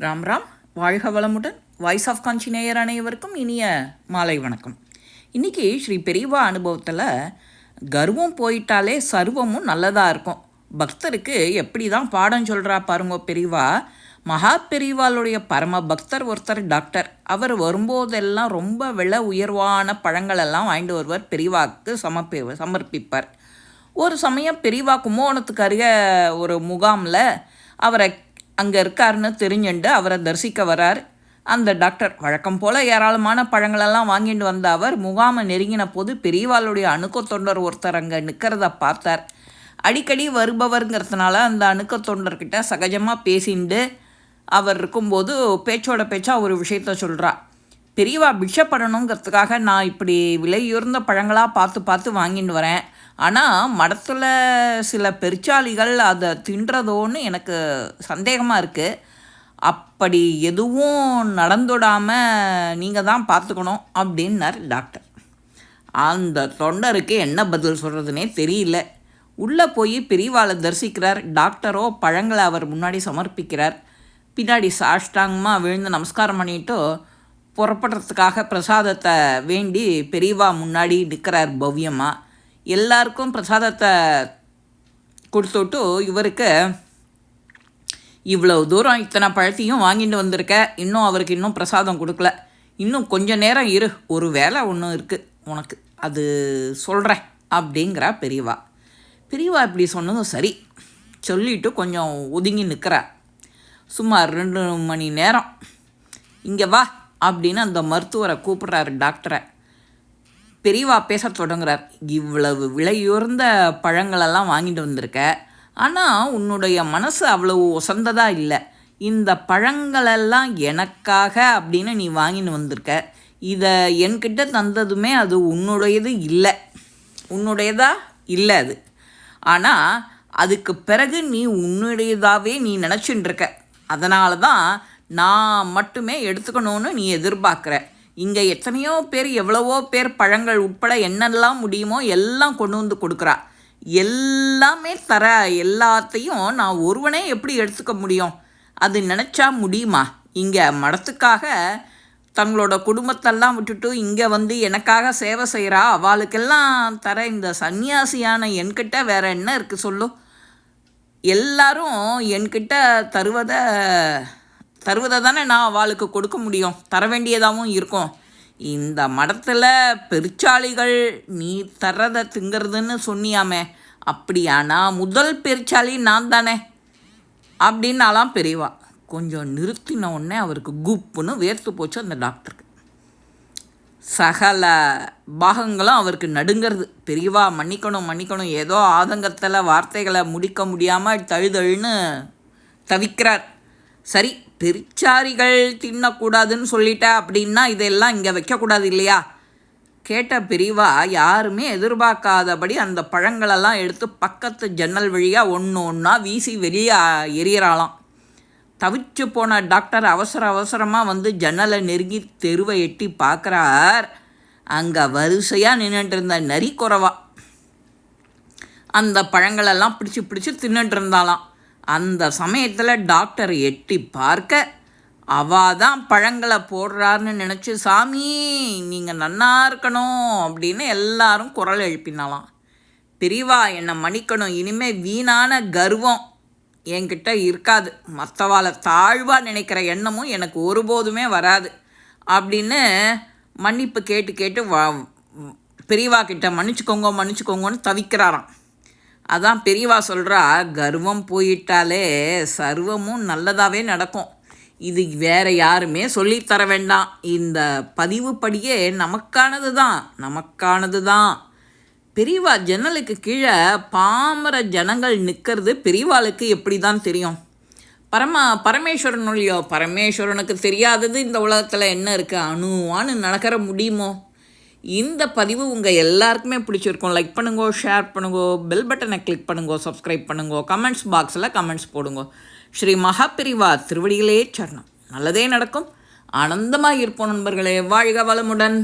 ராம் ராம், வாழ்க வளமுடன். Voice of காஞ்சி நேயர் அனைவருக்கும் இனிய மாலை வணக்கம். இன்றைக்கி ஸ்ரீ பெரியவா அனுபவத்தில் கர்வம் போயிட்டாலே சர்வமும் நல்லதாக இருக்கும். பக்தருக்கு எப்படி தான் பாடம் சொல்கிறா பாருங்க பெரியவா. மகா பெரியவாளுடைய பரம பக்தர் ஒருத்தர் டாக்டர். அவர் வரும்போதெல்லாம் ரொம்ப விலை உயர்வான பழங்களெல்லாம் வாங்கிட்டு வருவார், பெரியவாவுக்கு சமர்ப்பிப்பார். ஒரு சமயம் பெரியவா கும்போணத்துக்கு அருகே ஒரு முகாமில் அவரை அங்கே இருக்காருன்னு தெரிஞ்சுண்டு அவரை தரிசிக்க வரார். அந்த டாக்டர் வழக்கம் போல் ஏராளமான பழங்களெல்லாம் வாங்கிட்டு வந்த அவர் முகாமை நெருங்கின போது பெரியவாளுடைய அணுக்க தொண்டர் ஒருத்தர் அங்கே நிற்கிறத பார்த்தார். அடிக்கடி வருபவருங்கிறதுனால அந்த அணுக்க தொண்டர்கிட்ட சகஜமாக பேசிண்டு அவர் இருக்கும்போது பேச்சோட பேச்சாக ஒரு விஷயத்த சொல்கிறா. பெரியவா பிக்ஷப்படணுங்கிறதுக்காக நான் இப்படி விலையுயர்ந்த பழங்களாக பார்த்து பார்த்து வாங்கிட்டு வரேன். ஆனால் மடத்தில் சில பெருச்சாளிகள் அதை தின்றதோன்னு எனக்கு சந்தேகமாக இருக்குது. அப்படி எதுவும் நடந்துடாமல் நீங்கள் தான் பார்த்துக்கணும் அப்படின்னார் டாக்டர். அந்த தொண்டருக்கு என்ன பதில் சொல்கிறதுனே தெரியல. உள்ளே போய் பெரியவாளை தரிசிக்கிறார். டாக்டரோ பழங்களை அவர் முன்னாடி சமர்ப்பிக்கிறார். பின்னாடி சாஷ்டாங்கமாக விழுந்து நமஸ்காரம் பண்ணிட்டு புறப்படுறதுக்காக பிரசாதத்தை வேண்டி பெரியவா முன்னாடி நிற்கிறார் பவ்யமாக. எல்லாருக்கும் பிரசாதத்தை கொடுத்துட்டு இவருக்கு இவ்வளோ தூரம் இத்தனை பழத்தையும் வாங்கிட்டு வந்திருக்க, இன்னும் அவருக்கு இன்னும் பிரசாதம் கொடுக்கல, இன்னும் கொஞ்சம் நேரம் இரு, ஒரு வேலை ஒன்று இருக்குது உனக்கு, அது சொல்கிறேன் அப்படிங்கிறா பெரியவா. பெரியவா இப்படி சொன்னதும் சரி சொல்லிவிட்டு கொஞ்சம் ஒதுங்கி நிற்கிறா. சுமார் 2 மணி நேரம் இங்கே வா அப்படின்னு அந்த மருத்துவரை கூப்பிட்றாரு டாக்டரை. பெரியவா பேச தொடங்குறார். இவ்வளவு விலையுயர்ந்த பழங்களெல்லாம் வாங்கிட்டு வந்திருக்க, ஆனால் உன்னுடைய மனசு அவ்வளவு உசந்ததாக இல்லை. இந்த பழங்களெல்லாம் எனக்காக அப்படின்னு நீ வாங்கின்னு வந்திருக்க. இதை என்கிட்ட தந்ததுமே அது உன்னுடையது இல்லை, உன்னுடையதா இல்லை அது. ஆனால் அதுக்கு பிறகு நீ உன்னுடையதாகவே நீ நினச்சிட்டுருக்க. அதனால தான் நான் மட்டுமே எடுத்துக்கணும்னு நீ எதிர்பார்க்குற. இங்கே எத்தனையோ பேர், எவ்வளவோ பேர் பழங்கள் உட்பட என்னெல்லாம் முடியுமோ எல்லாம் கொண்டு வந்து கொடுக்குறா. எல்லாமே தர, எல்லாத்தையும் நான் ஒருவனே எப்படி எடுத்துக்க முடியும்? அது நினச்சா முடியுமா? இங்கே மடத்துக்காக தங்களோட குடும்பத்தெல்லாம் விட்டுட்டு இங்கே வந்து எனக்காக சேவை செய்கிறா அவளுக்கெல்லாம் தர இந்த சன்னியாசியான என்கிட்ட வேறு என்ன இருக்குது சொல்லு? எல்லாரும் என்கிட்ட தருவதை தானே நான் அவளுக்கு கொடுக்க முடியும், தர வேண்டியதாகவும் இருக்கும். இந்த மடத்தில் பெருச்சாளிகள் நீ தர்றதை திங்கிறதுன்னு சொன்னியாமே, அப்படியானா முதல் பெருச்சாளி நான் தானே அப்படின்னாலாம் பெரியவா. கொஞ்சம் நிறுத்தின உடனே அவருக்கு குப்புன்னு வேர்த்து போச்சு அந்த டாக்டருக்கு. சகல பாகங்களும் அவருக்கு நடுங்கிறது. பெரியவா மன்னிக்கணும் ஏதோ ஆதங்கத்தில் வார்த்தைகளை முடிக்க முடியாமல் தழுதழுன்னு தவிக்கிறார். சரி, பெருச்சாரிகள் தின்னக்கூடாதுன்னு சொல்லிட்ட அப்படின்னா இதெல்லாம் இங்கே வைக்கக்கூடாது இல்லையா? கேட்ட பெரியவா யாருமே எதிர்பார்க்காதபடி அந்த பழங்களெல்லாம் எடுத்து பக்கத்து ஜன்னல் வழியாக ஒன்று ஒன்றா வீசி வெளியே எறியறாளாம். தவிச்சு போன டாக்டர் அவசரமாக வந்து ஜன்னலை நெருங்கி தெருவை எட்டி பார்க்குறார். அங்கே வரிசையாக நின்றுட்டு இருந்த நரி குறவா அந்த பழங்களெல்லாம் பிடிச்சி தின்னுட்டு இருந்தாலாம். அந்த சமயத்தில் டாக்டர் எட்டி பார்க்க தான் பழங்களை போடுறாருன்னு நினச்சி, சாமி நீங்கள் நன்னா இருக்கணும் அப்படின்னு எல்லாரும் குரல் எழுப்பினாலாம். பெரியவா என்னை மன்னிக்கணும், இனிமேல் வீணான கர்வம் என்கிட்ட இருக்காது, மற்றவாளை தாழ்வாக நினைக்கிற எண்ணமும் எனக்கு ஒருபோதுமே வராது அப்படின்னு மன்னிப்பு கேட்டு பெரியவா கிட்ட மன்னிச்சுக்கோங்கன்னு தவிக்கிறாராம். அதான் பெரியவா சொல்கிறா, கர்வம் போயிட்டாலே சர்வமும் நல்லதாகவே நடக்கும். இது வேறு யாருமே சொல்லித்தர வேண்டாம். இந்த பதிவுப்படியே நமக்கானது தான். பெரியவா ஜன்னலுக்கு கீழே பாமர ஜனங்கள் நிற்கிறது பெரியவாளுக்கு எப்படி தான் தெரியும்? பரமேஸ்வரனுக்கு தெரியாதது இந்த உலகத்தில் என்ன இருக்குது? அணுவான்னு நடக்கிற முடியுமோ? இந்த பதிவு உங்கள் எல்லாருக்குமே பிடிச்சிருக்கும். லைக் பண்ணுங்கோ, ஷேர் பண்ணுங்கோ, பெல் பட்டனை கிளிக் பண்ணுங்கோ, சப்ஸ்கிரைப் பண்ணுங்கோ, கமெண்ட்ஸ் பாக்ஸில் கமெண்ட்ஸ் போடுங்கோ. ஸ்ரீ மகாபெரிவா திருவடிகளே சரணம். நல்லதே நடக்கும். ஆனந்தமாக இருப்போம் நண்பர்களே. வாழ்க வளமுடன்.